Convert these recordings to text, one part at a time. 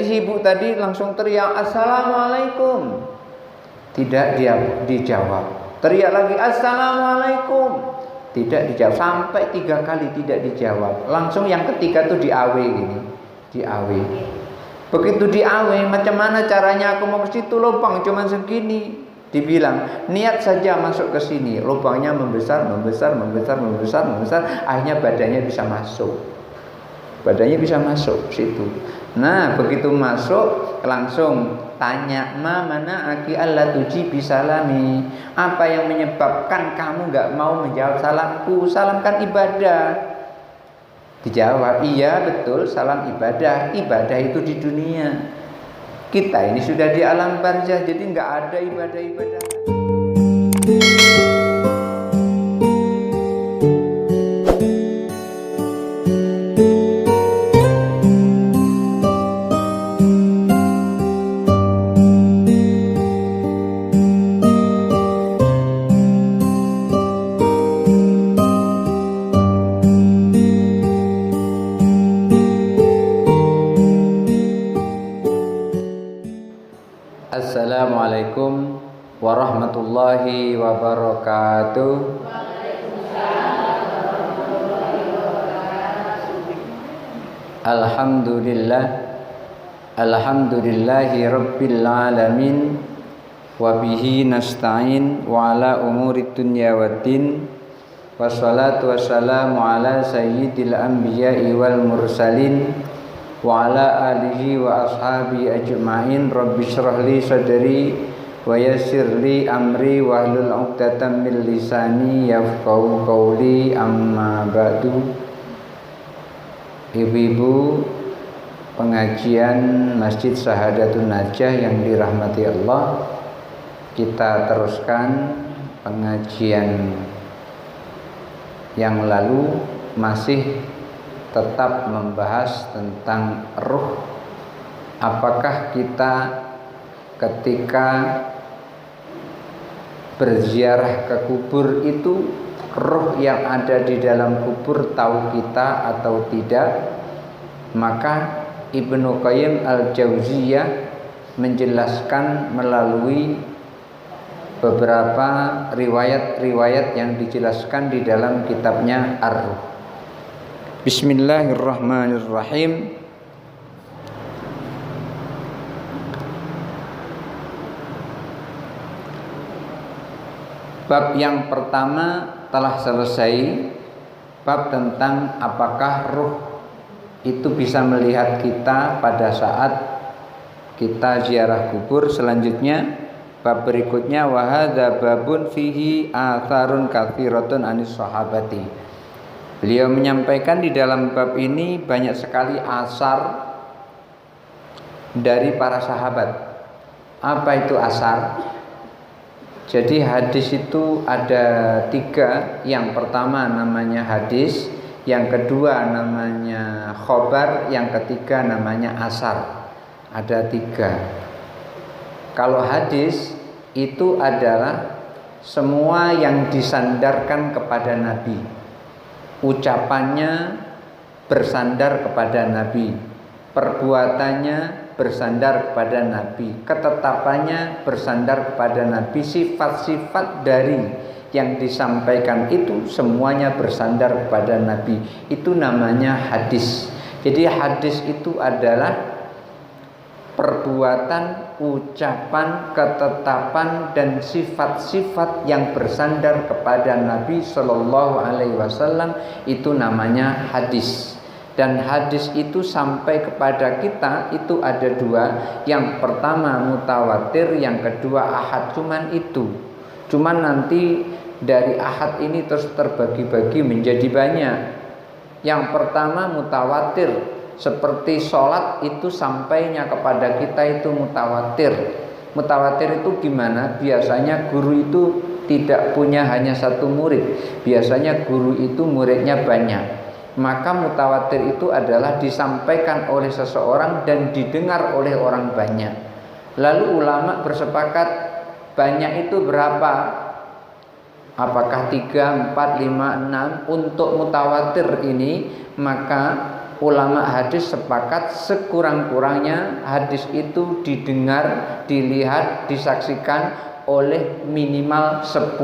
si ibu tadi langsung teriak assalamualaikum, tidak dia dijawab. Teriak lagi assalamualaikum, tidak dijawab. Sampai 3 kali tidak dijawab. Langsung yang ketiga tuh diawe gini, diawe. Begitu diawe, macam mana caranya aku mau ke situ, lubang cuma segini. Dibilang niat saja masuk ke sini, lubangnya membesar, akhirnya badannya bisa masuk. Badannya bisa masuk situ. Nah, begitu masuk langsung tanya, mana aki Allah tuji bisalami. Apa yang menyebabkan kamu enggak mau menjawab salamku? Salam kan ibadah. Dijawab, iya betul, salam ibadah. Ibadah itu di dunia. Kita ini sudah di alam barzah, jadi enggak ada ibadah-ibadah. Assalamualaikum warahmatullahi wabarakatuh. Alhamdulillah, alhamdulillahi rabbil alamin, wa bihi nasta'in wa ala umuri dunya waddin, wassalatu wassalamu ala sayyidil anbiya'i wal mursalin wa ala alihi wa ashabi ajma'in. Rabbi shrah li sadri wa yassir li amri wa hlul 'uqdatam min lisani yafqahu qawli. Amma ba'du. Ibu-ibu pengajian Masjid Sahadatun Najah yang dirahmati Allah, kita teruskan pengajian yang lalu, masih tetap membahas tentang ruh. Apakah kita ketika berziarah ke kubur itu ruh yang ada di dalam kubur tahu kita atau tidak? Maka Ibnu Qayyim al-Jauziyah menjelaskan melalui beberapa riwayat-riwayat yang dijelaskan di dalam kitabnya Ar-Ruh. Bismillahirrahmanirrahim. Bab yang pertama telah selesai, bab tentang apakah ruh itu bisa melihat kita pada saat kita ziarah kubur. Selanjutnya bab berikutnya, wa hadza babun fihi atharun katsiratun anis sahabati. Beliau menyampaikan di dalam bab ini banyak sekali asar dari para sahabat. Apa itu asar? Jadi hadis itu ada 3. Yang pertama namanya hadis, yang kedua namanya khobar, yang ketiga namanya asar. Ada 3. Kalau hadis itu adalah semua yang disandarkan kepada Nabi. Ucapannya bersandar kepada Nabi, perbuatannya bersandar kepada Nabi, ketetapannya bersandar kepada Nabi, sifat-sifat dari yang disampaikan itu semuanya bersandar kepada Nabi. Itu namanya hadis. Jadi hadis itu adalah perbuatan, ucapan, ketetapan dan sifat-sifat yang bersandar kepada Nabi Shallallahu Alaihi Wasallam, itu namanya hadis. Dan hadis itu sampai kepada kita itu ada 2. Yang pertama mutawatir, yang kedua ahad. Cuman nanti dari ahad ini terus terbagi-bagi menjadi banyak. Yang pertama mutawatir, seperti sholat itu sampainya kepada kita itu mutawatir. Mutawatir itu gimana? Biasanya guru itu tidak punya hanya 1 murid. Biasanya guru itu muridnya banyak. Maka mutawatir itu adalah disampaikan oleh seseorang dan didengar oleh orang banyak. Lalu ulama bersepakat banyak itu berapa? Apakah 3, 4, 5, 6? Untuk mutawatir ini maka ulama hadis sepakat sekurang-kurangnya hadis itu didengar, dilihat, disaksikan oleh minimal 10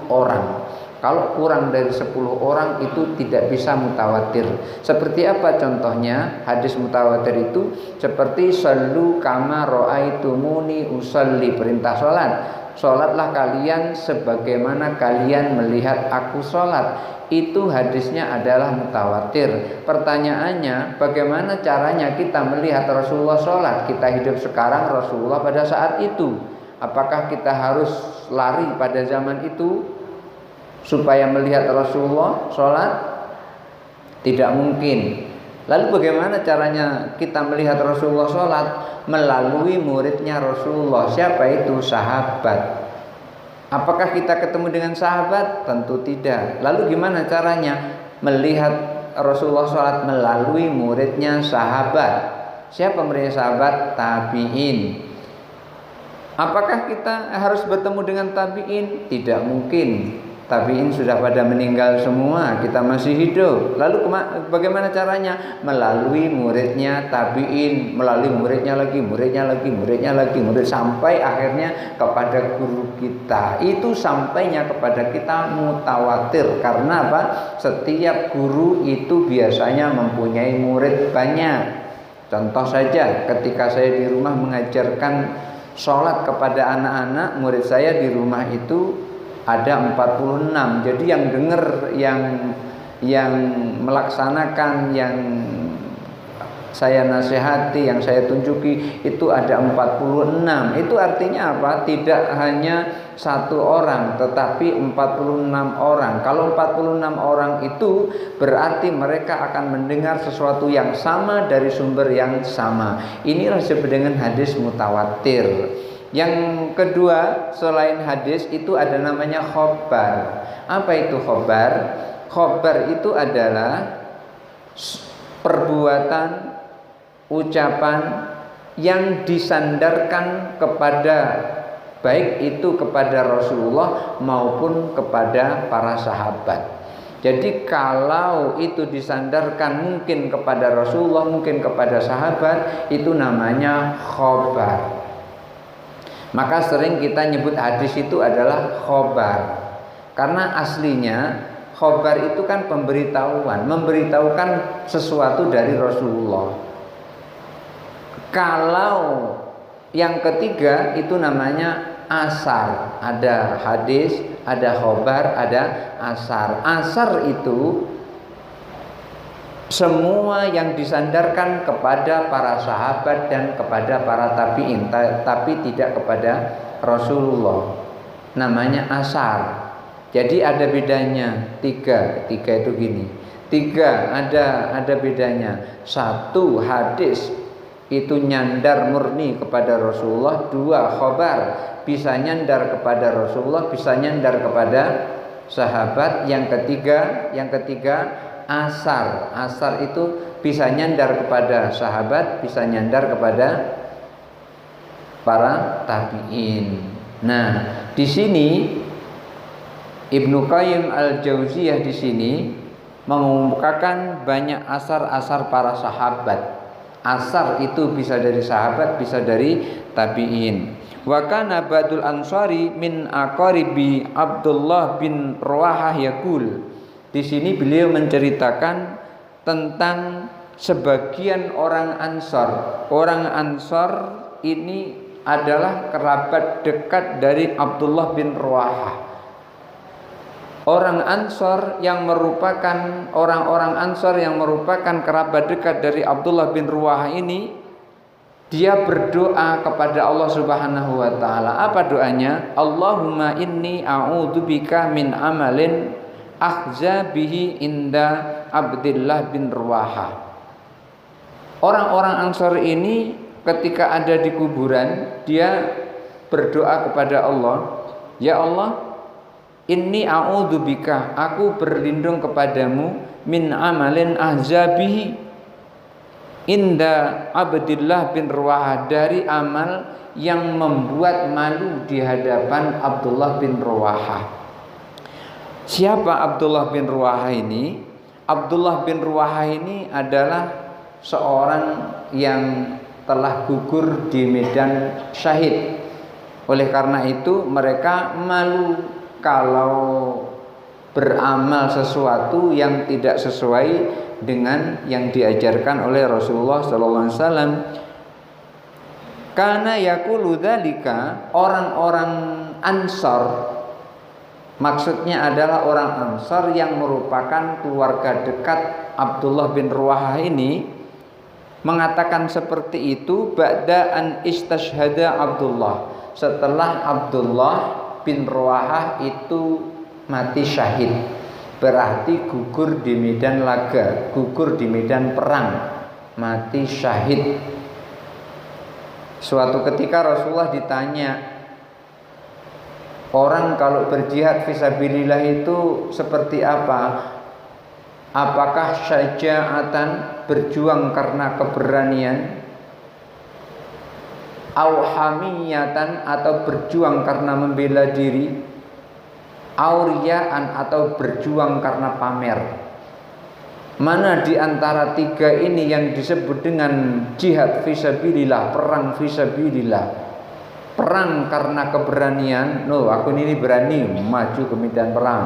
orang. Kalau kurang dari 10 orang itu tidak bisa mutawatir. Seperti apa contohnya? Hadis mutawatir itu seperti sallu kama ra'aitumuni usalli, perintah salat. Salatlah kalian sebagaimana kalian melihat aku salat. Itu hadisnya adalah mutawatir. Pertanyaannya, bagaimana caranya kita melihat Rasulullah salat? Kita hidup sekarang, Rasulullah pada saat itu. Apakah kita harus lari pada zaman itu supaya melihat Rasulullah sholat? Tidak mungkin. Lalu bagaimana caranya kita melihat Rasulullah sholat? Melalui muridnya Rasulullah. Siapa itu? Sahabat. Apakah kita ketemu dengan sahabat? Tentu tidak. Lalu gimana caranya melihat Rasulullah sholat? Melalui muridnya sahabat. Siapa muridnya sahabat? Tabi'in. Apakah kita harus bertemu dengan tabi'in? Tidak mungkin. Tabi'in sudah pada meninggal semua, kita masih hidup. Lalu bagaimana caranya? Melalui muridnya tabi'in, melalui muridnya lagi, sampai akhirnya kepada guru kita. Itu sampainya kepada kita mutawatir. Karena apa? Setiap guru itu biasanya mempunyai murid banyak. Contoh saja, ketika saya di rumah mengajarkan sholat kepada anak-anak, murid saya di rumah itu ada 46. Jadi yang dengar, yang melaksanakan, yang saya nasihati, yang saya tunjuki itu ada 46. Itu artinya apa? Tidak hanya satu orang, tetapi 46 orang. Kalau 46 orang itu berarti mereka akan mendengar sesuatu yang sama dari sumber yang sama. Inilah disebut dengan hadis mutawatir. Yang kedua, selain hadis itu ada namanya khobar. Apa itu khobar? Khobar itu adalah perbuatan, ucapan yang disandarkan kepada, baik itu kepada Rasulullah maupun kepada para sahabat. Jadi kalau itu disandarkan mungkin kepada Rasulullah, mungkin kepada sahabat, itu namanya khobar. Maka sering kita nyebut hadis itu adalah khobar. Karena aslinya khobar itu kan pemberitahuan, memberitahukan sesuatu dari Rasulullah. Kalau yang ketiga itu namanya asar. Ada hadis, ada khobar, ada asar. Asar itu semua yang disandarkan kepada para sahabat dan kepada para tabi'in, tapi tidak kepada Rasulullah. Namanya asar. Jadi ada bedanya. Tiga itu gini. Tiga ada bedanya. Satu, hadis itu nyandar murni kepada Rasulullah. Dua, khobar bisa nyandar kepada Rasulullah, bisa nyandar kepada sahabat. Yang ketiga asar itu bisa nyandar kepada sahabat, bisa nyandar kepada para tabi'in. Nah, di sini Ibnu Qayyim al-Jauziyah di sini mengemukakan banyak asar-asar para sahabat. Asar itu bisa dari sahabat, bisa dari tabi'in. Wa kana ba'dul ansari min aqaribi Abdullah bin Rawahah yaqul. Di sini beliau menceritakan tentang sebagian orang Ansor. Orang Ansor ini adalah kerabat dekat dari Abdullah bin Rawahah. Orang Ansor yang merupakan orang-orang Ansor yang merupakan kerabat dekat dari Abdullah bin Rawahah ini, dia berdoa kepada Allah Subhanahu wa taala. Apa doanya? Allahumma inni a'udzubika min amalin akhza bihi inda Abdullah bin Rawahah. Orang-orang Ansor ini ketika ada di kuburan, dia berdoa kepada Allah, ya Allah, inni a'udzubika, aku berlindung kepadamu, min amalin ahza bihi inda Abdullah bin Rawahah, dari amal yang membuat malu di hadapan Abdullah bin Rawahah. Siapa Abdullah bin Rawahah ini? Abdullah bin Rawahah ini adalah seorang yang telah gugur di medan syahid. Oleh karena itu mereka malu kalau beramal sesuatu yang tidak sesuai dengan yang diajarkan oleh Rasulullah sallallahu alaihi wasallam. Karena yaqulu dzalika, orang-orang Ansar, maksudnya adalah orang Ansar yang merupakan keluarga dekat Abdullah bin Ruwahah ini, mengatakan seperti itu ba'da an istashhada Abdullah, setelah Abdullah bin Ruwahah itu mati syahid, berarti gugur di medan laga, gugur di medan perang, mati syahid. Suatu ketika Rasulullah ditanya, orang kalau berjihad fisabilillah itu seperti apa? Apakah syaja'atan, berjuang karena keberanian, au hamiyatan, atau berjuang karena membela diri, auriyaan, atau berjuang karena pamer? Mana di antara tiga ini yang disebut dengan jihad fisabilillah, perang fisabilillah? Perang karena keberanian, aku ini berani maju ke medan perang.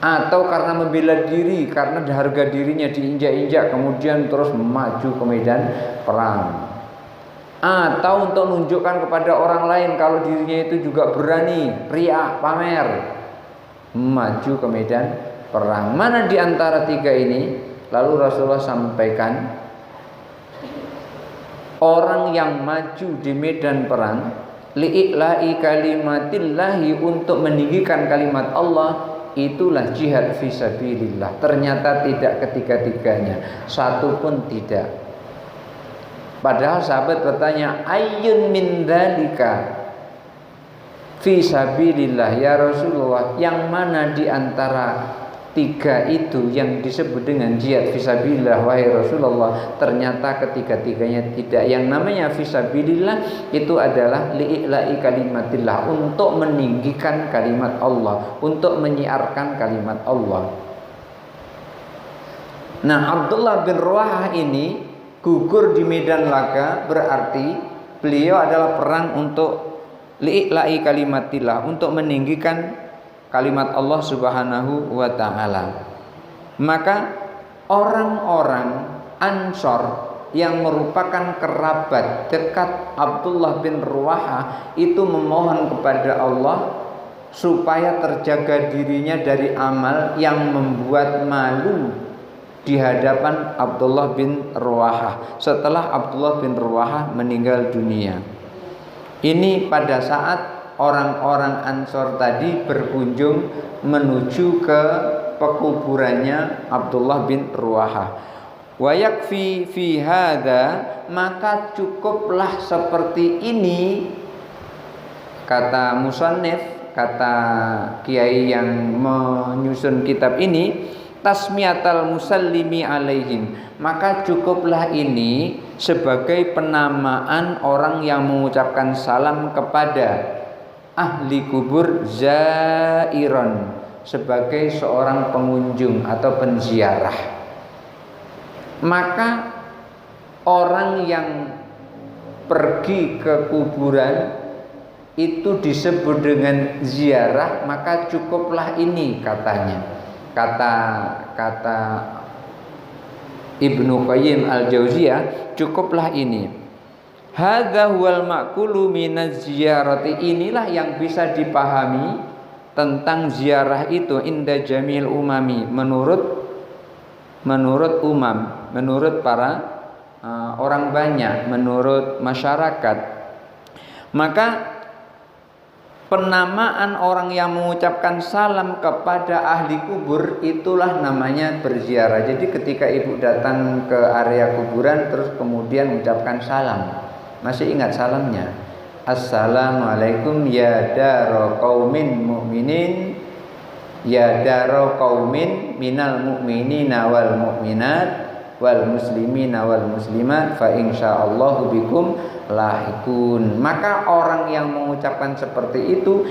Atau karena membela diri, karena harga dirinya diinjak-injak, kemudian terus maju ke medan perang. Atau untuk menunjukkan kepada orang lain kalau dirinya itu juga berani, riak, pamer, maju ke medan perang. Mana di antara tiga ini? Lalu Rasulullah sampaikan, orang yang maju di medan perang li'ila'i kalimatillahi, untuk meninggikan kalimat Allah, itulah jihad fisabilillah. Ternyata tidak ketiga-tiganya, satu pun tidak. Padahal sahabat bertanya, ayyun min dzalika fisabilillah ya Rasulullah, yang mana di antara tiga itu yang disebut dengan jihad fisabilillah wahai Rasulullah? Ternyata ketiga-tiganya tidak. Yang namanya fisabilillah itu adalah li'ila'i kalimatillah, untuk meninggikan kalimat Allah, untuk menyiarkan kalimat Allah. Nah, Abdullah bin Ruwahah ini gugur di medan laga, berarti beliau adalah perang untuk li'ila'i kalimatillah, untuk meninggikan kalimat Allah Subhanahu wa ta'ala. Maka orang-orang Ansor yang merupakan kerabat dekat Abdullah bin Ruwahah itu memohon kepada Allah supaya terjaga dirinya dari amal yang membuat malu di hadapan Abdullah bin Ruwahah setelah Abdullah bin Ruwahah meninggal dunia. Ini pada saat orang-orang Ansor tadi berkunjung menuju ke pekuburannya Abdullah bin Ruwahah. Wa yakfi fi hadza, maka cukuplah seperti ini, kata musannif, kata kiai yang menyusun kitab ini, tasmiyatal musallimi alaihim, maka cukuplah ini sebagai penamaan orang yang mengucapkan salam kepada ahli kubur, zairon, sebagai seorang pengunjung atau penziarah. Maka orang yang pergi ke kuburan itu disebut dengan ziarah, maka cukuplah ini, katanya. Kata Ibnu Qayyim al-Jauziyah, cukuplah ini. Hadza huwal ma'kulu minaz ziyarati, inilah yang bisa dipahami tentang ziarah itu inda jamil umami, menurut umam, menurut para orang banyak, menurut masyarakat. Maka penamaan orang yang mengucapkan salam kepada ahli kubur itulah namanya berziarah. Jadi ketika ibu datang ke area kuburan terus kemudian mengucapkan salam, masih ingat salamnya? Assalamualaikum ya daro qaumin mu'minin, ya daro qaumin minal mu'minina wal mu'minat wal muslimina wal muslimat fa insyaallahu bikum lahikun. Maka orang yang mengucapkan seperti itu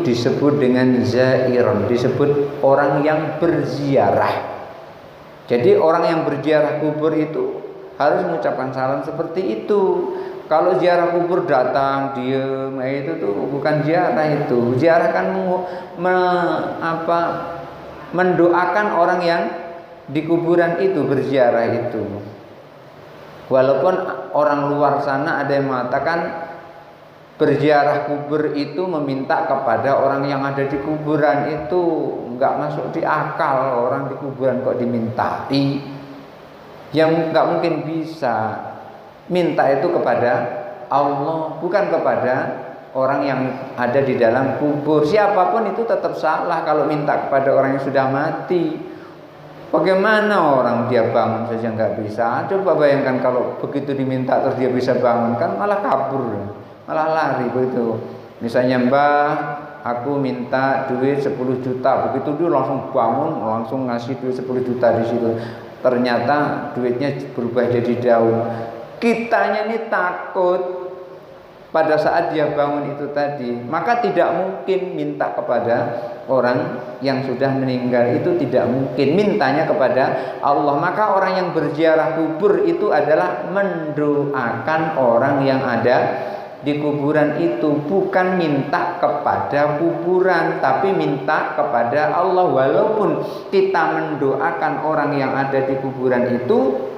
disebut dengan zairon, disebut orang yang berziarah. Jadi orang yang berziarah kubur itu harus mengucapkan salam seperti itu. Kalau ziarah kubur datang diem, itu tuh bukan ziarah itu. Ziarah kan mendoakan orang yang di kuburan itu, berziarah itu. Walaupun orang luar sana ada yang mengatakan berziarah kubur itu meminta kepada orang yang ada di kuburan, itu nggak masuk di akal. Orang di kuburan kok dimintai? Yang nggak mungkin bisa. Minta itu kepada Allah, bukan kepada orang yang ada di dalam kubur. Siapapun itu tetap salah kalau minta kepada orang yang sudah mati. Bagaimana orang dia bangun saja nggak bisa? Coba bayangkan kalau begitu diminta terus dia bisa bangun, kan malah kabur, malah lari begitu. Misalnya, Mbah, aku minta duit 10 juta. Begitu dia langsung bangun, langsung ngasih duit 10 juta di situ. Ternyata duitnya berubah jadi daun. Kitanya ini takut pada saat dia bangun itu tadi. Maka tidak mungkin minta kepada orang yang sudah meninggal, itu tidak mungkin. Mintanya kepada Allah. Maka orang yang berziarah kubur itu adalah mendoakan orang yang ada di kuburan itu, bukan minta kepada kuburan, tapi minta kepada Allah. Walaupun kita mendoakan orang yang ada di kuburan itu,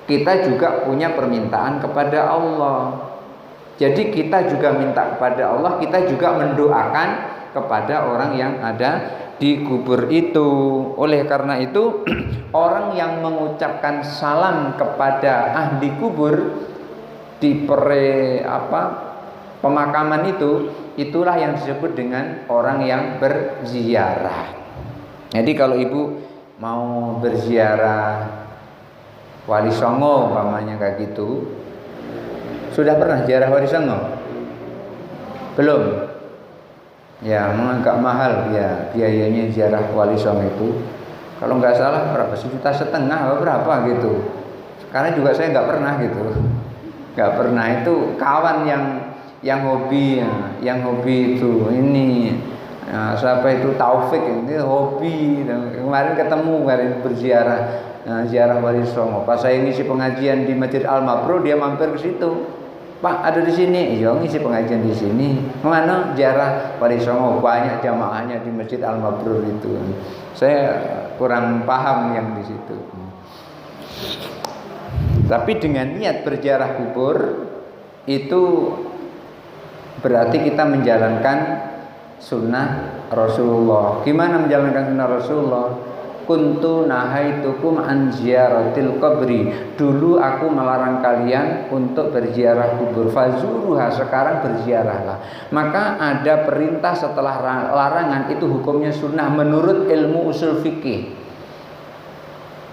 kita juga punya permintaan kepada Allah. Jadi kita juga minta kepada Allah, kita juga mendoakan kepada orang yang ada di kubur itu. Oleh karena itu, orang yang mengucapkan salam kepada ahli kubur di pemakaman itu, itulah yang disebut dengan orang yang berziarah. Jadi kalau ibu mau berziarah Wali Songo umpamanya kayak gitu, sudah pernah ziarah Wali Songo? Belum? Ya, agak mahal ya biayanya ziarah Wali Songo itu. Kalau nggak salah berapa, 1,5 juta berapa gitu. Karena juga saya nggak pernah gitu, nggak pernah. Itu kawan yang hobi ya, yang hobi itu ini. Nah, siapa itu Taufik ini hobi. Kemarin berziarah, ziarah Wali Songo. Pas saya ngisi pengajian di Masjid Al-Mabrur, dia mampir ke situ. Pak, ada di sini. Iya, ngisi pengajian di sini. Mana ziarah Wali Songo, banyak jamaahnya di Masjid Al-Mabrur itu. Saya kurang paham yang di situ. Tapi dengan niat berziarah kubur itu berarti kita menjalankan sunnah Rasulullah. Gimana menjalankan sunnah Rasulullah? Kuntu nahaitukum an ziyaratil qabri. Dulu aku melarang kalian untuk berziarah kubur. Fazuruha, sekarang berziarahlah. Maka ada perintah setelah larangan, itu hukumnya sunnah menurut ilmu usul fikih.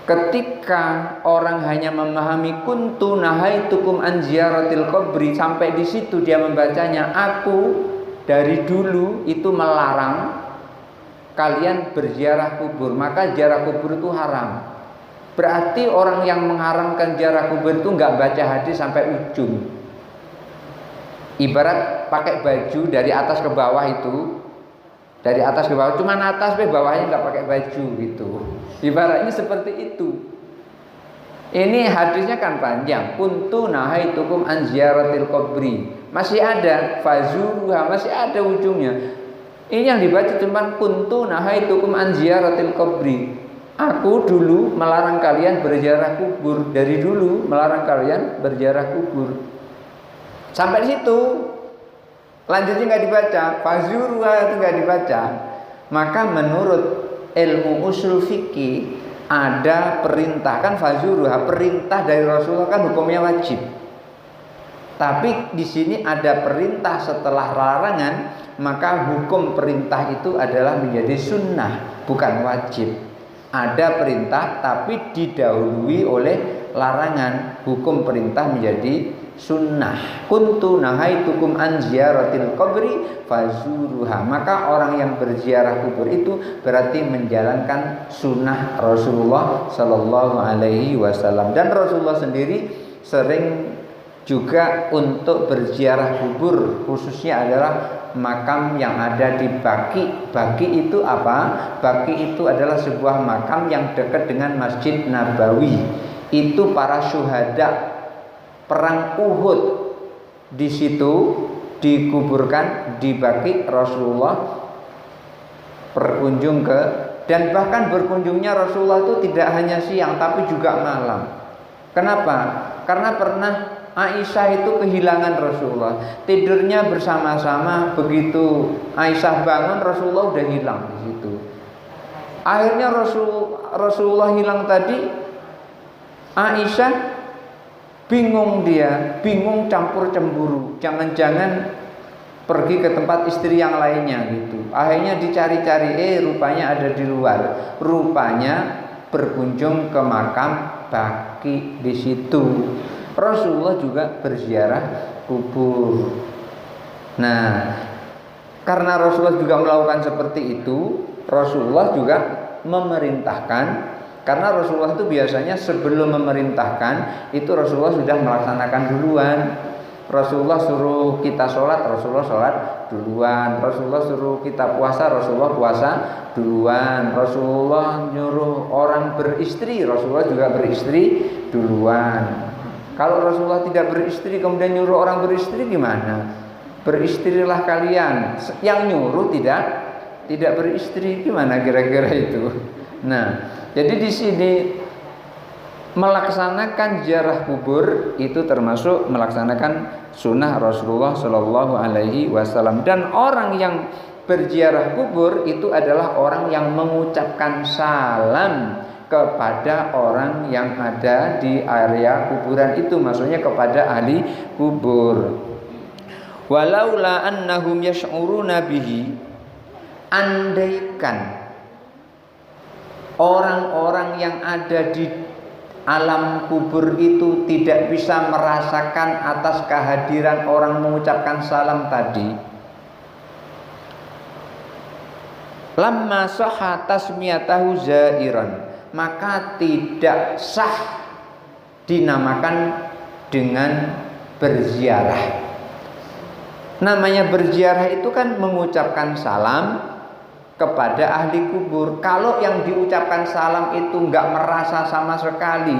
Ketika orang hanya memahami kuntu nahaitukum an ziyaratil qabri, sampai di situ dia membacanya, aku dari dulu itu melarang kalian berziarah kubur, maka ziarah kubur itu haram. Berarti orang yang mengharamkan ziarah kubur itu nggak baca hadis sampai ujung. Ibarat pakai baju dari atas ke bawah itu, dari atas ke bawah, cuman atas sampai bawahnya nggak pakai baju gitu. Ibaratnya seperti itu. Ini hadisnya kan panjang. Kuntu nahaitukum an ziyaratil qabri. Masih ada fazuruha, masih ada ujungnya. Ini yang dibaca cuma kuntu nahaitukum an ziyaratil qabri. Aku dulu melarang kalian berziarah kubur. Dari dulu melarang kalian berziarah kubur. Sampai di situ. Lanjutnya nggak dibaca. Fazuruha itu nggak dibaca. Maka menurut ilmu usul fikih ada perintah, kan fazuruha, perintah dari Rasulullah kan hukumnya wajib. Tapi di sini ada perintah setelah larangan, maka hukum perintah itu adalah menjadi sunnah, bukan wajib. Ada perintah tapi didahului oleh larangan, hukum perintah menjadi sunnah. Kuntu nahaitukum an ziyaratil qabri fazuruha. Maka orang yang berziarah kubur itu berarti menjalankan sunnah Rasulullah sallallahu alaihi wasallam. Dan Rasulullah sendiri sering juga untuk berziarah kubur, khususnya adalah makam yang ada di Baqi. Baqi itu apa? Baqi itu adalah sebuah makam yang dekat dengan Masjid Nabawi. Itu para syuhada perang Uhud di situ dikuburkan di Baqi. Rasulullah berkunjung ke, dan bahkan berkunjungnya Rasulullah itu tidak hanya siang tapi juga malam. Kenapa? Karena pernah Aisyah itu kehilangan Rasulullah, tidurnya bersama-sama, begitu Aisyah bangun Rasulullah udah hilang di situ. Akhirnya Rasulullah hilang tadi, Aisyah bingung, dia bingung, campur cemburu, jangan-jangan pergi ke tempat istri yang lainnya gitu. Akhirnya dicari-cari, rupanya ada di luar. Rupanya berkunjung ke makam Baqi di situ. Rasulullah juga berziarah kubur. Nah, karena Rasulullah juga melakukan seperti itu, Rasulullah juga memerintahkan. Karena Rasulullah itu biasanya sebelum memerintahkan itu Rasulullah sudah melaksanakan duluan. Rasulullah suruh kita sholat, Rasulullah sholat duluan. Rasulullah suruh kita puasa, Rasulullah puasa duluan. Rasulullah nyuruh orang beristri, Rasulullah juga beristri duluan. Kalau Rasulullah tidak beristri kemudian nyuruh orang beristri gimana? Beristrilah kalian. Yang nyuruh tidak beristri gimana kira-kira itu? Nah, jadi di sini melaksanakan ziarah kubur itu termasuk melaksanakan sunnah Rasulullah Shallallahu Alaihi Wasallam. Dan orang yang berziarah kubur itu adalah orang yang mengucapkan salam kepada orang yang ada di area kuburan itu, maksudnya kepada ahli kubur. Walaula annahum yash'uruna bihi, andaikan orang-orang yang ada di alam kubur itu tidak bisa merasakan atas kehadiran orang mengucapkan salam tadi, lamma sahha tasmiyatahu zairan, maka tidak sah dinamakan dengan berziarah. Namanya berziarah itu kan mengucapkan salam kepada ahli kubur. Kalau yang diucapkan salam itu nggak merasa sama sekali,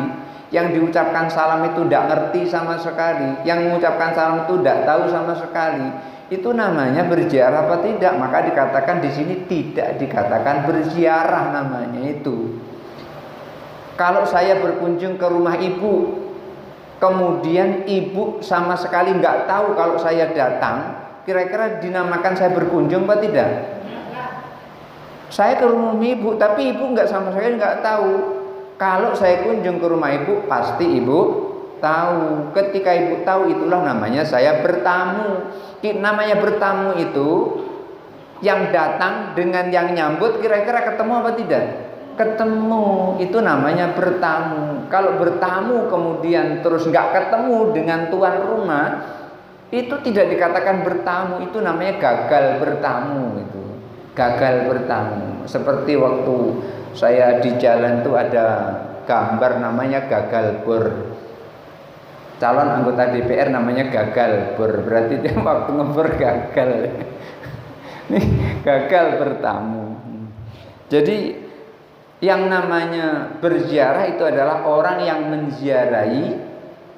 yang diucapkan salam itu nggak ngerti sama sekali, yang mengucapkan salam itu nggak tahu sama sekali, itu namanya berziarah apa tidak? Maka dikatakan di sini tidak dikatakan berziarah namanya itu. Kalau saya berkunjung ke rumah ibu, kemudian ibu sama sekali nggak tahu kalau saya datang, kira-kira dinamakan saya berkunjung apa tidak? Saya ke rumah ibu, tapi ibu nggak sama sekali nggak tahu. Kalau saya kunjung ke rumah ibu, pasti ibu tahu. Ketika ibu tahu, itulah namanya saya bertamu. Namanya bertamu itu yang datang dengan yang nyambut, kira-kira ketemu apa tidak? Ketemu, itu namanya bertamu. Kalau bertamu kemudian terus nggak ketemu dengan tuan rumah, itu tidak dikatakan bertamu, itu namanya gagal bertamu itu. Gagal bertamu. Seperti waktu saya di jalan tuh ada gambar namanya gagal bor. Calon anggota DPR namanya gagal bor. Berarti dia waktu ngebor gagal. Nih, gagal bertamu. Jadi yang namanya berziarah itu adalah orang yang menziarahi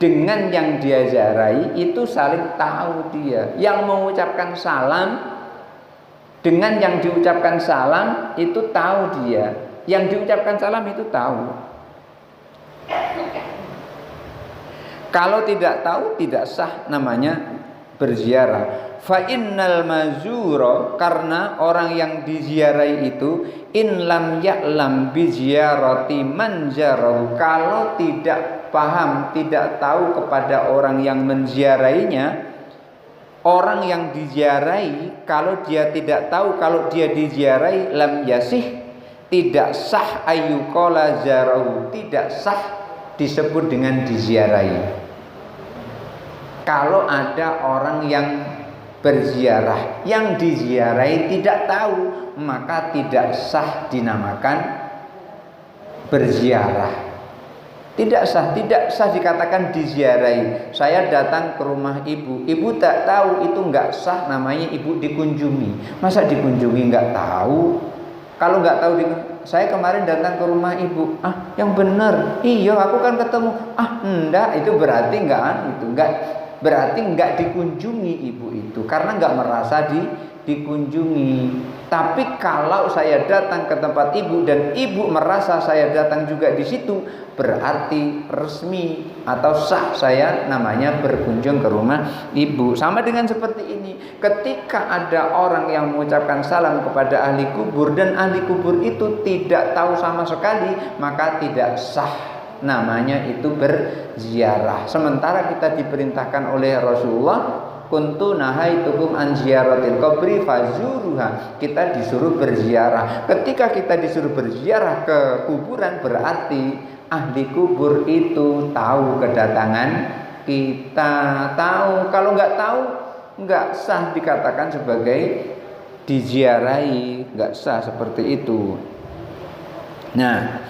dengan yang dia ziarahi itu saling tahu dia. Yang mengucapkan salam dengan yang diucapkan salam itu tahu dia. Yang diucapkan salam itu tahu. Kalau tidak tahu tidak sah namanya berziarah. Fa innal mazura, karena orang yang diziarahi itu in lam ya'lam bi ziyarati man zarahu, kalau tidak paham, tidak tahu kepada orang yang menziarahinya. Orang yang diziarahi, kalau dia tidak tahu kalau dia diziarahi, lam yasih, tidak sah ayyuqala zarahu, tidak sah disebut dengan diziarahi. Kalau ada orang yang berziarah, yang diziarahi tidak tahu, maka tidak sah dinamakan berziarah. Tidak sah, tidak sah dikatakan diziarahi. Saya datang ke rumah ibu, ibu tak tahu, itu nggak sah namanya ibu dikunjungi. Masa dikunjungi nggak tahu? Kalau nggak tahu, saya kemarin datang ke rumah ibu, yang benar, iya aku kan ketemu, enggak, itu berarti berarti nggak dikunjungi ibu itu, karena nggak merasa dikunjungi. Tapi kalau saya datang ke tempat ibu dan ibu merasa saya datang juga di situ, berarti resmi atau sah saya namanya berkunjung ke rumah ibu. Sama dengan seperti ini, ketika ada orang yang mengucapkan salam kepada ahli kubur dan ahli kubur itu tidak tahu sama sekali, maka tidak sah namanya itu berziarah. Sementara kita diperintahkan oleh Rasulullah, kuntu nahaitukum an ziyaratil qabri fazuruha. Kita disuruh berziarah. Ketika kita disuruh berziarah ke kuburan, berarti ahli kubur itu tahu kedatangan kita. Tahu. Kalau nggak tahu, nggak sah dikatakan sebagai diziarahi. Nggak sah seperti itu. Nah,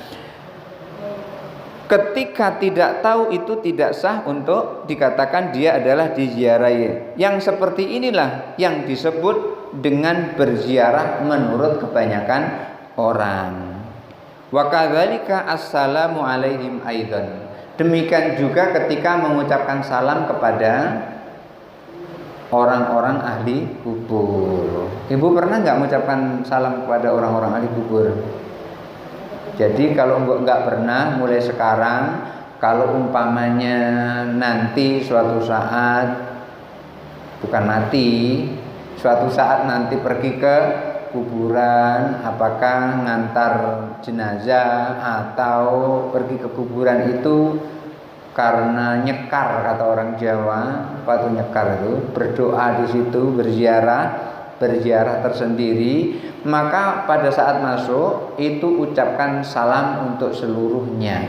ketika tidak tahu itu tidak sah untuk dikatakan dia adalah diziarahi. Yang seperti inilah yang disebut dengan berziarah menurut kebanyakan orang. Wa kadzalika assalamu alaihim aidan. Demikian juga ketika mengucapkan salam kepada orang-orang ahli kubur. Ibu pernah nggak mengucapkan salam kepada orang-orang ahli kubur? Jadi kalau nggak pernah, mulai sekarang, kalau umpamanya nanti suatu saat, bukan mati, suatu saat nanti pergi ke kuburan, apakah ngantar jenazah atau pergi ke kuburan itu karena nyekar, kata orang Jawa, apa itu nyekar itu, berdoa di situ, berziarah tersendiri, maka pada saat masuk itu ucapkan salam untuk seluruhnya.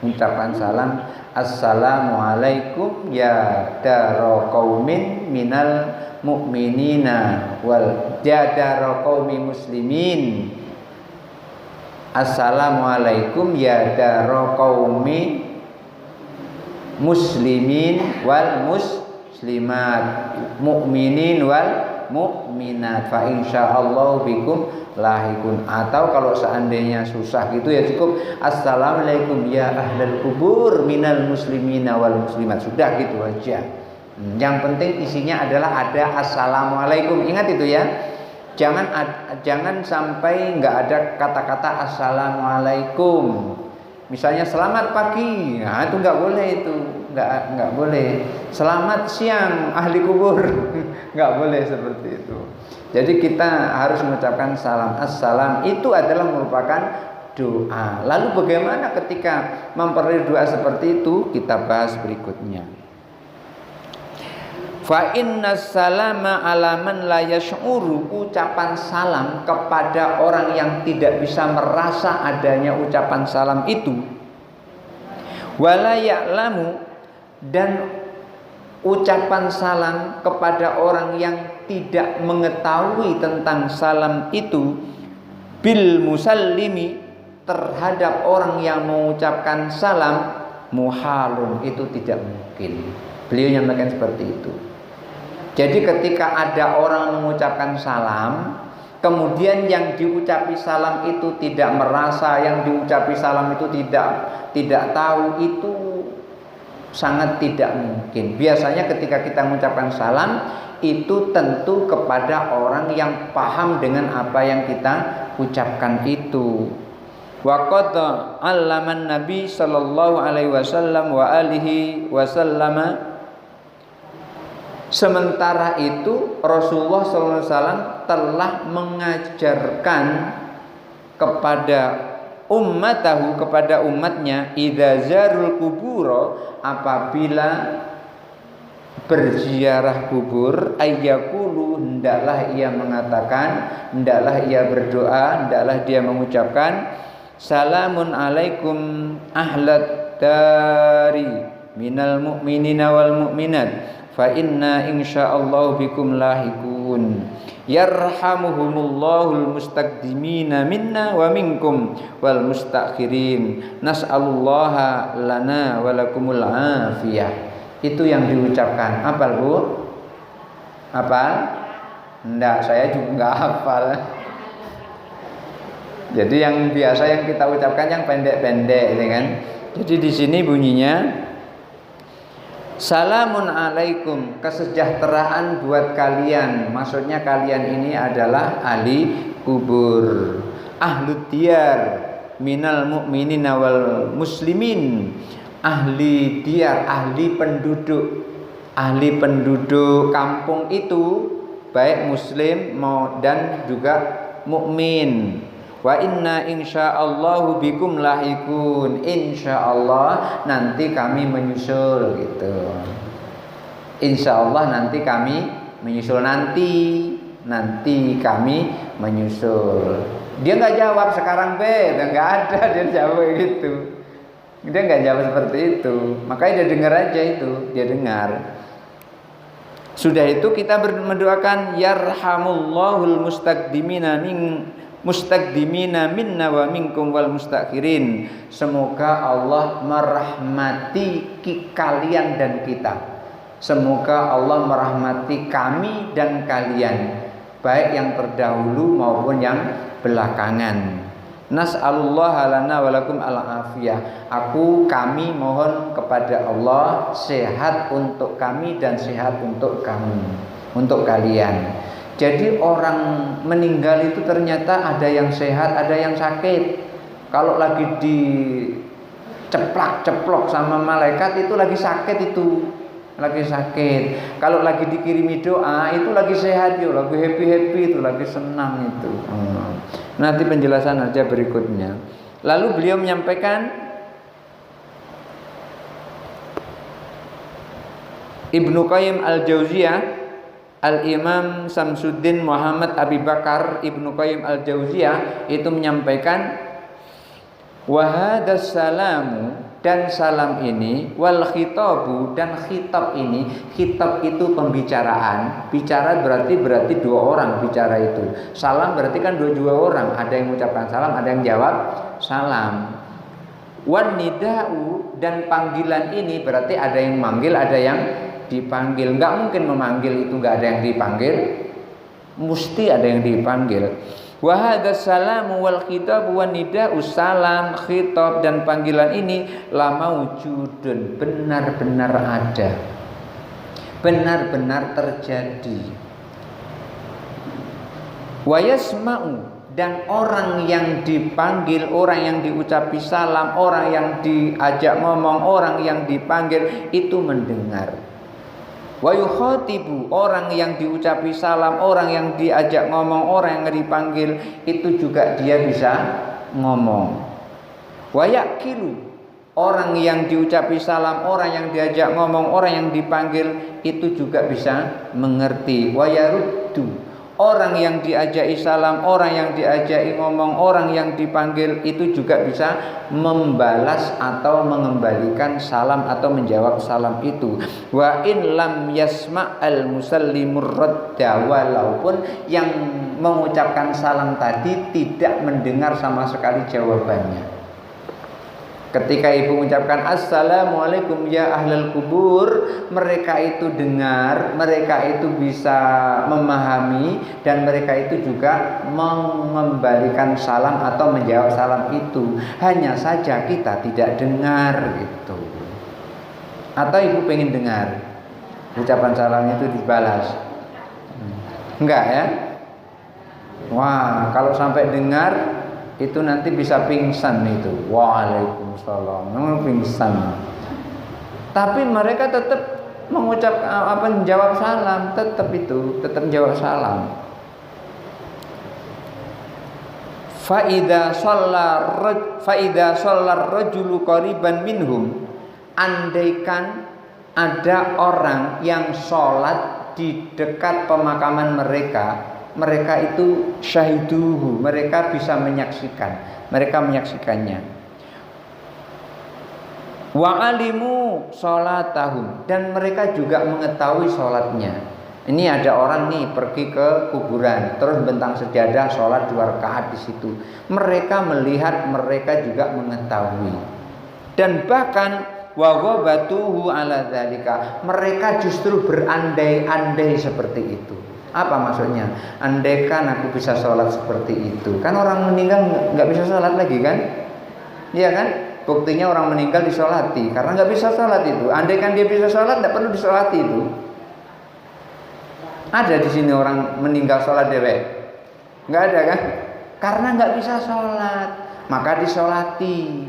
Ucapkan salam, assalamualaikum ya daro qaumin minal mu'minina wal ya daro qaumi muslimin. Assalamualaikum ya daro qaumi muslimin wal muslimat, mu'minin wal mu'minat, fa insyaallah bikum lahikun. Atau kalau seandainya susah gitu ya cukup assalamualaikum ya ahlal kubur minal muslimina wal muslimat, sudah gitu aja. Yang penting isinya adalah ada assalamualaikum, ingat itu ya. Jangan sampai nggak ada kata-kata assalamualaikum. Misalnya selamat pagi, nah itu nggak boleh, itu nggak boleh. Selamat siang ahli kubur, nggak boleh seperti itu. Jadi kita harus mengucapkan salam. Assalam itu adalah merupakan doa. Lalu bagaimana ketika memperoleh doa seperti itu? Kita bahas berikutnya. Fa inna salama alaman la yash'uru, ucapan salam kepada orang yang tidak bisa merasa adanya ucapan salam itu, wala ya'lamu, dan ucapan salam kepada orang yang tidak mengetahui tentang salam itu, bil musallimi, terhadap orang yang mengucapkan salam, muhalun, itu tidak mungkin. Beliau nyampaikan seperti itu. Jadi ketika ada orang mengucapkan salam, kemudian yang diucapi salam itu tidak merasa, yang diucapi salam itu tidak tahu, itu sangat tidak mungkin. Biasanya ketika kita mengucapkan salam itu tentu kepada orang yang paham dengan apa yang kita ucapkan itu. Wa qad 'allaman Nabi sallallahu alaihi wasallam wa alihi wasallama. Sementara itu Rasulullah SAW telah mengajarkan kepada ummatahu, kepada umatnya, idza zarul kuburo, apabila berziarah kubur, ayyakulu, hendaklah ia mengatakan, hendaklah ia berdoa, hendaklah dia mengucapkan, salamun alaikum ahlat dari minal mu'minina wal mu'minat fa inna insyaallah bikum lahiqun. Yarhamuhumullahul mustaqdimina minna wa minkum wal mustakhirin. Nas'alullaha lana wa lakumul afiyah. Itu yang diucapkan. Hafal, Bu? Hafal? Enggak, saya juga enggak hafal. Jadi yang biasa yang kita ucapkan yang pendek-pendek, gitu kan? Jadi di sini bunyinya Salamun alaikum, kesejahteraan buat kalian. Maksudnya kalian ini adalah ahli kubur, ahlu diyar minal mu'minina wal muslimin. Ahli diyar, ahli penduduk kampung itu baik muslim dan juga mukmin. Wa inna insyaallahu bikum lahikun. Insyaallah nanti kami menyusul gitu. Insyaallah nanti kami menyusul, nanti kami menyusul. Dia nggak jawab sekarang nggak ada, dia jawab gitu. Dia nggak jawab seperti itu. Makanya dia dengar aja itu, dia dengar. Sudah itu kita mendoakan yarhamullahul mustaqdimina minna wa minkum wal mustakhirin. Semoga Allah merahmati kalian dan kita. Semoga Allah merahmati kami dan kalian, baik yang terdahulu maupun yang belakangan. Nas'alullaha lana wa lakum al-afiyah. Kami mohon kepada Allah sehat untuk kami dan sehat untuk kamu, untuk kalian. Jadi orang meninggal itu ternyata ada yang sehat, ada yang sakit. Kalau lagi diceplok sama malaikat itu lagi sakit itu. Lagi sakit. Kalau lagi dikirimi doa itu lagi sehat yo, lagi happy itu, lagi senang itu. Nanti penjelasan aja berikutnya. Lalu beliau menyampaikan Ibnu Qayyim al-Jauziyah, Al-Imam Samsuddin Muhammad Abi Bakar Ibnu Qayyim al-Jauziyah itu menyampaikan wa hadas salamu, dan salam ini, wal khitabu, dan khitab ini. Khitab itu pembicaraan. Bicara berarti dua orang bicara itu. Salam berarti kan dua orang. Ada yang mengucapkan salam, ada yang jawab salam. Wan nida'u, dan panggilan ini berarti ada yang manggil, ada yang dipanggil. Enggak mungkin memanggil itu enggak ada yang dipanggil. Mesti ada yang dipanggil. Wa hadzal salamu wal khitab wan nida'u, salam, khitab dan panggilan ini la maujudun, benar-benar ada. Benar-benar terjadi. Wa yasma'u, dan orang yang dipanggil, orang yang diucapi salam, orang yang diajak ngomong, orang yang dipanggil itu mendengar. Wa yukhatibu, orang yang diucapi salam, orang yang diajak ngomong, orang yang dipanggil itu juga dia bisa ngomong. Wa yaqilu, orang yang diucapi salam, orang yang diajak ngomong, orang yang dipanggil itu juga bisa mengerti. Wa yaruddu, orang yang diajak salam, orang yang diajak ngomong, orang yang dipanggil itu juga bisa membalas atau mengembalikan salam atau menjawab salam itu. Wa in lam yasma'al musallimur radda, walaupun yang mengucapkan salam tadi tidak mendengar sama sekali jawabannya. Ketika ibu mengucapkan assalamualaikum ya ahlal kubur, mereka itu dengar, mereka itu bisa memahami, dan mereka itu juga mengembalikan salam atau menjawab salam itu. Hanya saja kita tidak dengar gitu. Atau ibu pengen dengar ucapan salam itu dibalas? Enggak ya? Wah, kalau sampai dengar itu nanti bisa pingsan itu. Waalaikumsalam. Pingsan. Tapi mereka tetap mengucap menjawab salam, tetap menjawab salam. Fa idza shalla rajulu qariban minhum, andaikan ada orang yang sholat di dekat pemakaman mereka itu syahiduhu, mereka bisa menyaksikannya. Wa alimu sholatahum, dan mereka juga mengetahui sholatnya. Ini ada orang nih pergi ke kuburan, terus bentang sejadah sholat 2 rakaat di situ. Mereka melihat, mereka juga mengetahui. Dan bahkan wa ghabatuhu ala dzalika, mereka justru berandai-andai seperti itu. Apa maksudnya? Andaikan aku bisa sholat seperti itu. Kan orang meninggal nggak bisa sholat lagi kan? Iya kan? Buktinya orang meninggal disolati karena nggak bisa sholat itu. Andaikan dia bisa sholat, nggak perlu disolati itu. Ada di sini orang meninggal sholat dewek? Nggak ada kan? Karena nggak bisa sholat, maka disolati.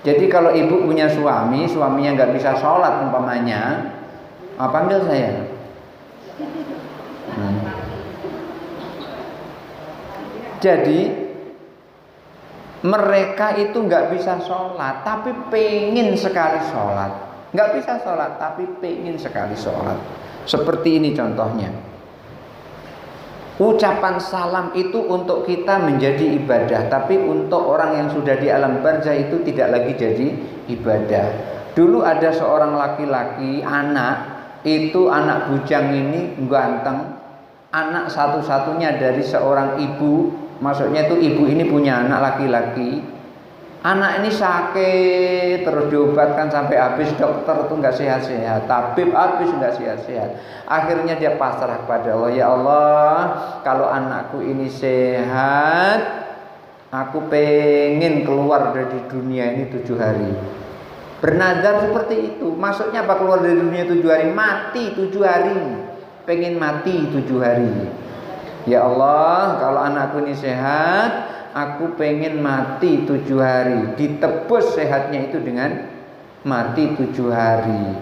Jadi kalau ibu punya suami, suaminya nggak bisa sholat umpamanya, panggil saya. Jadi mereka itu nggak bisa sholat, tapi pengen sekali sholat. Nggak bisa sholat, tapi pengen sekali sholat. Seperti ini contohnya. Ucapan salam itu untuk kita menjadi ibadah, tapi untuk orang yang sudah di alam barzah itu tidak lagi jadi ibadah. Dulu ada seorang laki-laki, anak bujang ini ganteng, anak satu-satunya dari seorang ibu. Maksudnya itu ibu ini punya anak laki-laki. Anak ini sakit, terus diobatkan sampai habis, dokter itu nggak sehat-sehat, tabib habis nggak sehat-sehat. Akhirnya dia pasrah kepada Allah, ya Allah, kalau anakku ini sehat, aku pengen keluar dari dunia ini 7 hari. Bernazar seperti itu. Maksudnya apa keluar dari dunia 7 hari? Mati 7 hari. Pengen mati 7 hari. Ya Allah, kalau anakku ini sehat, aku pengen mati 7 hari. Ditebus sehatnya itu dengan mati 7 hari.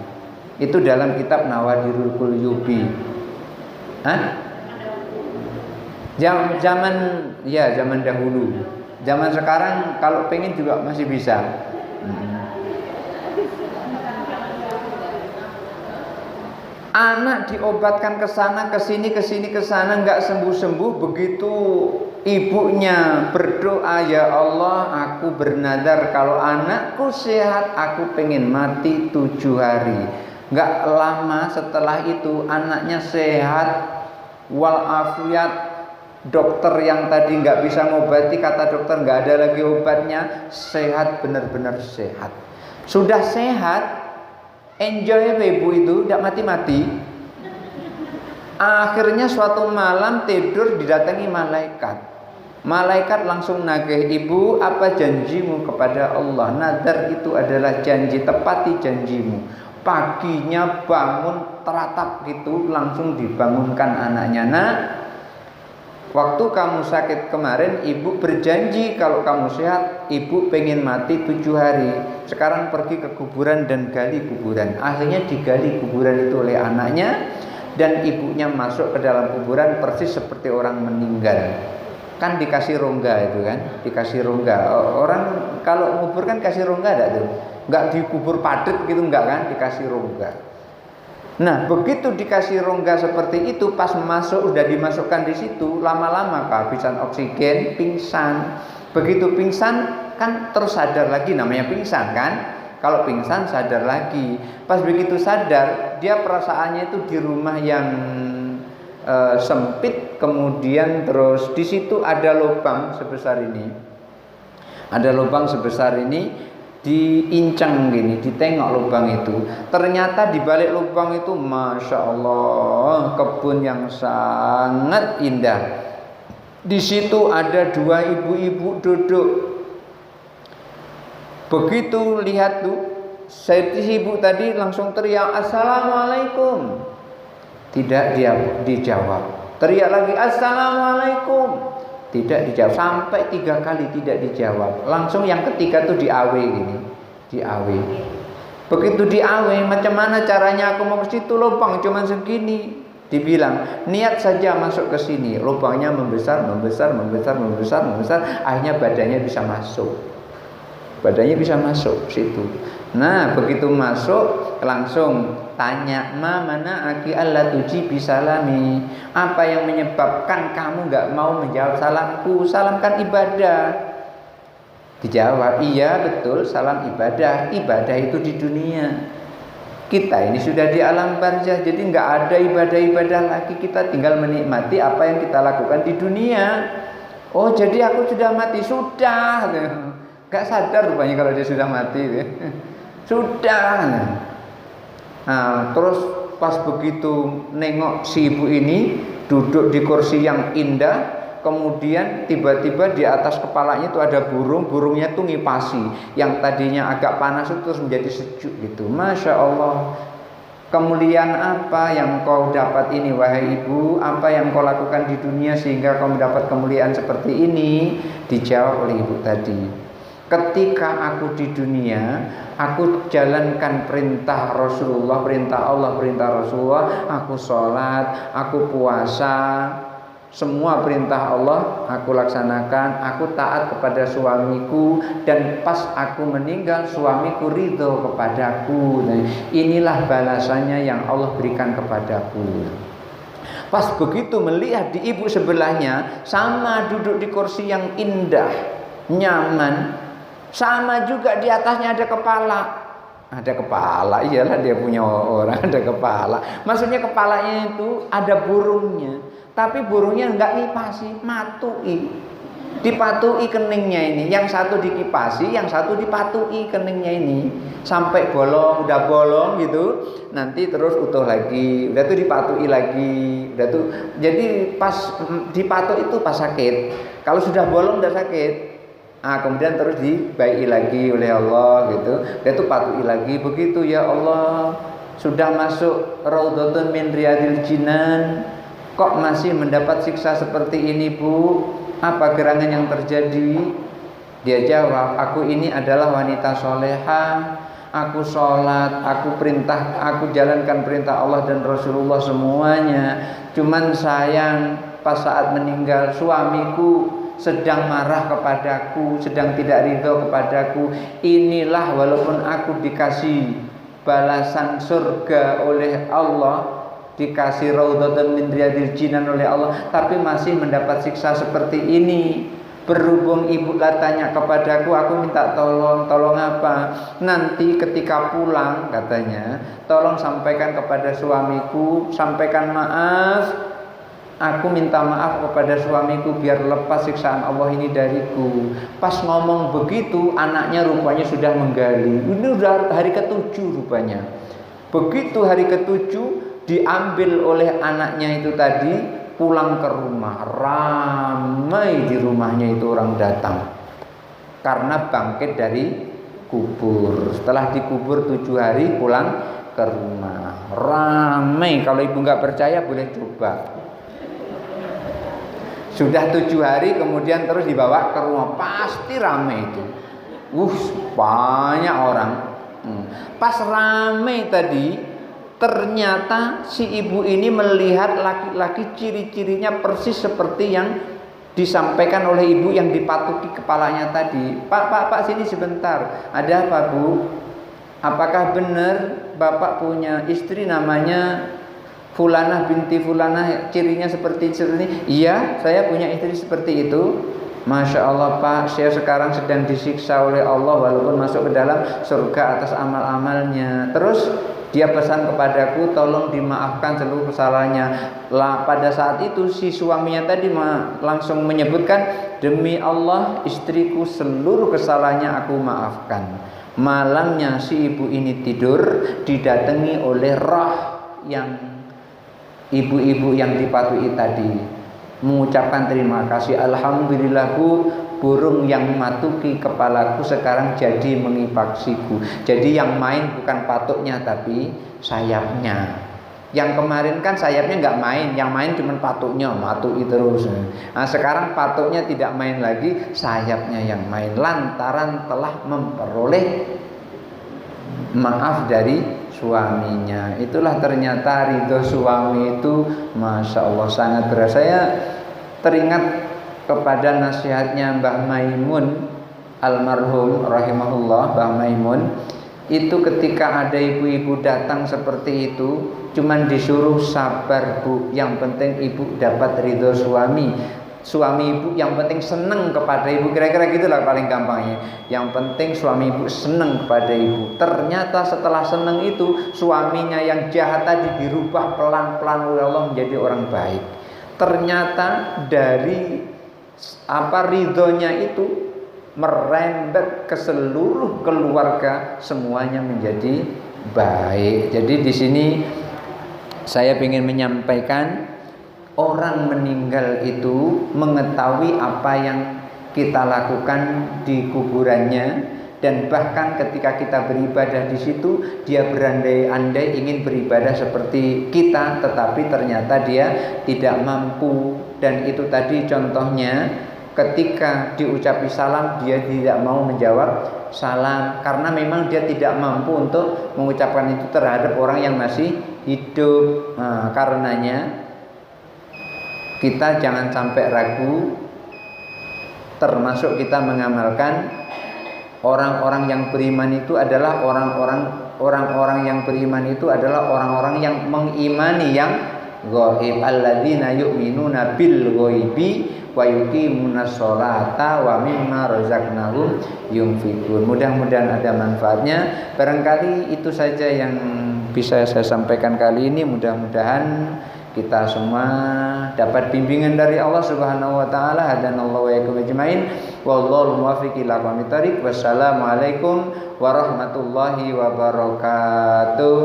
Itu dalam kitab Nawadirul Quluyubi. Zaman dahulu. Zaman sekarang kalau pengen juga masih bisa. Anak diobatkan ke sana, ke sini, nggak sembuh-sembuh. Begitu ibunya berdoa, ya Allah, aku bernadar kalau anakku sehat, aku pengen mati 7 hari. Nggak lama setelah itu anaknya sehat walafiat. Dokter yang tadi nggak bisa ngobati, kata dokter nggak ada lagi obatnya, sehat, benar-benar sehat. Sudah sehat, enjoy ibu itu, tidak mati-mati. Akhirnya suatu malam tidur didatangi malaikat. Malaikat langsung nagih, ibu, apa janjimu kepada Allah? Nadar itu adalah janji, tepati janjimu. Paginya bangun teratap gitu, langsung dibangunkan anaknya. Nah, waktu kamu sakit kemarin, ibu berjanji kalau kamu sehat, ibu pengen mati 7 hari. Sekarang pergi ke kuburan dan gali kuburan. Akhirnya digali kuburan itu oleh anaknya, dan ibunya masuk ke dalam kuburan persis seperti orang meninggal. Kan dikasih rongga itu kan, dikasih rongga. Orang kalau ngubur kan kasih rongga enggak tuh? Enggak dikubur padat gitu enggak kan, dikasih rongga. Nah, begitu dikasih rongga seperti itu, pas masuk udah dimasukkan di situ, lama-lama kehabisan oksigen, pingsan. Begitu pingsan kan terus sadar lagi, namanya pingsan kan? Kalau pingsan sadar lagi. Pas begitu sadar, dia perasaannya itu di rumah yang sempit, kemudian terus di situ ada lubang sebesar ini. Ada lubang sebesar ini, diincang gini, ditengok lubang itu. Ternyata di balik lubang itu, masya Allah, kebun yang sangat indah. Di situ ada 2 ibu-ibu duduk. Begitu lihat tuh, si ibu tadi langsung teriak, assalamualaikum. Tidak dia dijawab. Teriak lagi, assalamualaikum. Tidak dijawab, sampai 3 kali tidak dijawab. Langsung yang ketiga tuh diawe gini, diawe. Begitu diawe, macam mana caranya aku mau ke situ, lubang cuma segini. Dibilang, niat saja masuk ke sini. Lubangnya membesar, akhirnya badannya bisa masuk. Badannya bisa masuk situ. Nah, begitu masuk langsung tanya, mana aki Allah tuji bisalami. Apa yang menyebabkan kamu enggak mau menjawab salamku? Salam kan ibadah. Dijawab, iya betul, salam ibadah. Ibadah itu di dunia. Kita ini sudah di alam barzah, jadi nggak ada ibadah-ibadah lagi. Kita tinggal menikmati apa yang kita lakukan di dunia. Oh, jadi aku sudah mati, sudah. Nggak sadar rupanya kalau dia sudah mati. Sudah. Nah, terus pas begitu nengok si ibu ini duduk di kursi yang indah, kemudian tiba-tiba di atas kepalanya itu ada burung, burungnya tuh ngipasi, yang tadinya agak panas itu terus menjadi sejuk gitu. Masya Allah, kemuliaan apa yang kau dapat ini wahai ibu? Apa yang kau lakukan di dunia sehingga kau mendapat kemuliaan seperti ini? Dijawab oleh ibu tadi, ketika aku di dunia, aku jalankan perintah Rasulullah, perintah Allah, perintah Rasulullah. Aku sholat, aku puasa, semua perintah Allah aku laksanakan. Aku taat kepada suamiku, dan pas aku meninggal suamiku ridho kepadaku. Nah, inilah balasannya yang Allah berikan kepadaku. Pas begitu melihat di ibu sebelahnya, sama duduk di kursi yang indah, nyaman, sama juga di atasnya ada kepala. Ada kepala, iyalah dia punya orang ada kepala. Maksudnya kepalanya itu ada burungnya, tapi burungnya enggak ngipasi, matui. Dipatui keningnya ini, yang satu dikipasi, yang satu dipatui keningnya ini sampai bolong, udah bolong gitu. Nanti terus utuh lagi, udah tuh dipatui lagi, udah tuh. Jadi pas dipatui itu pas sakit. Kalau sudah bolong udah sakit. Kemudian terus dibaiki lagi oleh Allah gitu. Dia tuh patuhi lagi begitu, ya Allah, sudah masuk raudhatun min riyadil jinan, kok masih mendapat siksa seperti ini, Bu? Apa gerangan yang terjadi? Dia jawab, aku ini adalah wanita soleha, aku sholat, aku jalankan perintah Allah dan Rasulullah semuanya. Cuman sayang pas saat meninggal suamiku sedang marah kepadaku, sedang tidak ridho kepadaku. Inilah walaupun aku dikasih balasan surga oleh Allah, dikasih raudhatan min riyadil jinan oleh Allah, tapi masih mendapat siksa seperti ini. Berhubung ibu tanya kepadaku, aku minta tolong apa? Nanti ketika pulang katanya, tolong sampaikan kepada suamiku, sampaikan maaf. Aku minta maaf kepada suamiku biar lepas siksaan Allah ini dariku. Pas ngomong begitu, anaknya rupanya sudah menggali. Ini udah hari ke-7 rupanya. Begitu hari ke-7 diambil oleh anaknya itu tadi, pulang ke rumah. Ramai di rumahnya itu orang datang, karena bangkit dari kubur. Setelah dikubur 7 hari pulang ke rumah. Ramai, kalau ibu nggak percaya boleh coba. Sudah 7 hari kemudian terus dibawa ke rumah, pasti ramai itu. Banyak orang. Pas ramai tadi, ternyata si ibu ini melihat laki-laki ciri-cirinya persis seperti yang disampaikan oleh ibu yang dipatuki kepalanya tadi. Pak, sini sebentar. Ada apa, Bu? Apakah benar Bapak punya istri namanya Fulanah binti Fulanah, cirinya seperti ini? Iya, saya punya istri seperti itu. Masya Allah Pak, saya sekarang sedang disiksa oleh Allah walaupun masuk ke dalam surga atas amal-amalnya. Terus dia pesan kepadaku, tolong dimaafkan seluruh kesalahannya. Pada saat itu si suaminya tadi langsung menyebutkan, demi Allah istriku seluruh kesalahannya aku maafkan. Malamnya si ibu ini tidur, didatangi oleh roh yang ibu-ibu yang dipatuhi tadi, mengucapkan terima kasih. Alhamdulillah Bu, burung yang matuki kepalaku sekarang jadi mengipaksiku. Jadi yang main bukan patuknya tapi sayapnya. Yang kemarin kan sayapnya nggak main, yang main cuma patuknya, matuki terus. Nah sekarang patuknya tidak main lagi, sayapnya yang main, lantaran telah memperoleh maaf dari suaminya. Itulah ternyata ridho suami itu, Masya Allah, sangat berat. Saya teringat kepada nasihatnya Mbah Maimun almarhum rahimahullah. Mbah Maimun itu ketika ada ibu-ibu datang seperti itu, cuman disuruh sabar Bu, yang penting ibu dapat ridho suami. suami ibu yang penting seneng kepada ibu, kira-kira gitulah paling gampangnya. Yang penting suami ibu seneng kepada ibu. Ternyata setelah seneng itu suaminya yang jahat tadi dirubah pelan-pelan oleh Allah menjadi orang baik. Ternyata dari ridhonya itu merembet ke seluruh keluarga, semuanya menjadi baik. Jadi di sini saya ingin menyampaikan, orang meninggal itu mengetahui apa yang kita lakukan di kuburannya, dan bahkan ketika kita beribadah di situ dia berandai-andai ingin beribadah seperti kita, tetapi ternyata dia tidak mampu. Dan itu tadi contohnya, ketika diucapi salam dia tidak mau menjawab salam karena memang dia tidak mampu untuk mengucapkan itu terhadap orang yang masih hidup. Karenanya kita jangan sampai ragu, termasuk kita mengamalkan orang-orang yang beriman itu adalah orang-orang yang beriman itu adalah orang-orang yang mengimani yang ghaib, alladzina yu'minuna bil ghaibi wa yuqimunas sholata wa mimma razaqnahum yunfiqun. Mudah-mudahan ada manfaatnya. Barangkali itu saja yang bisa saya sampaikan kali ini. Mudah-mudahan kita semua dapat bimbingan dari Allah Subhanahu wa taala. Hadanallahu wa iyyakum ajmain. Wallahu muwaffiq ila aqwamit thoriq. Wassalamualaikum warahmatullahi wabarakatuh.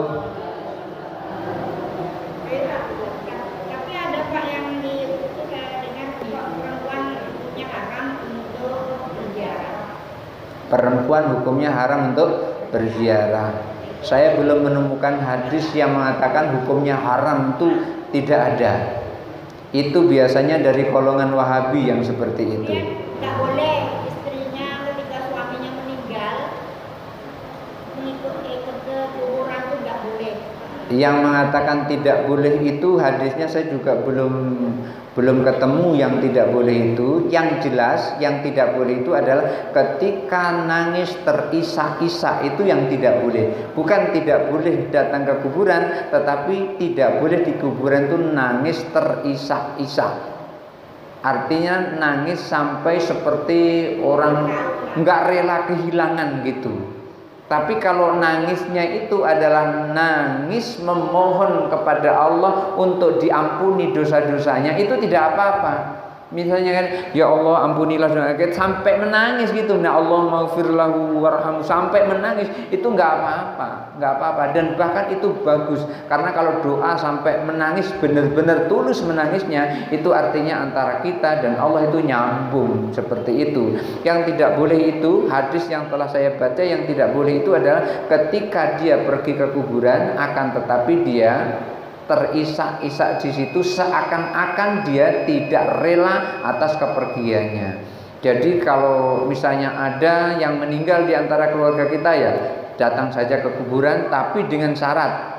Perempuan hukumnya haram untuk berziarah. Saya belum menemukan hadis yang mengatakan hukumnya haram itu tidak ada. Itu biasanya dari golongan Wahabi yang seperti itu. Tidak boleh istrinya ketika suaminya meninggal mengikuti ke kuburan itu tidak boleh. Yang mengatakan tidak boleh itu hadisnya saya juga belum ketemu yang tidak boleh itu. Yang jelas yang tidak boleh itu adalah ketika nangis terisak-isak, itu yang tidak boleh. Bukan tidak boleh datang ke kuburan, tetapi tidak boleh di kuburan itu nangis terisak-isak. Artinya nangis sampai seperti orang nggak rela kehilangan gitu. Tapi kalau nangisnya itu adalah nangis memohon kepada Allah untuk diampuni dosa-dosanya, itu tidak apa-apa. Misalnya kan, ya Allah ampunilah dosa kita, sampai menangis gitu. Nah Allah maghfir lahu warhamhu, sampai menangis, itu nggak apa-apa, dan bahkan itu bagus. Karena kalau doa sampai menangis, benar-benar tulus menangisnya, itu artinya antara kita dan Allah itu nyambung, seperti itu. Yang tidak boleh itu, hadis yang telah saya baca, yang tidak boleh itu adalah ketika dia pergi ke kuburan, akan tetapi dia terisak-isak di situ seakan-akan dia tidak rela atas kepergiannya. Jadi kalau misalnya ada yang meninggal di antara keluarga kita, ya datang saja ke kuburan, tapi dengan syarat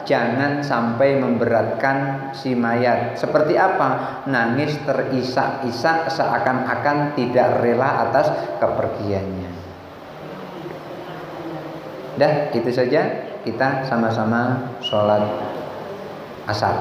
jangan sampai memberatkan si mayat. Seperti apa? Nangis terisak-isak seakan-akan tidak rela atas kepergiannya. Dah, itu saja. Kita sama-sama sholat asar.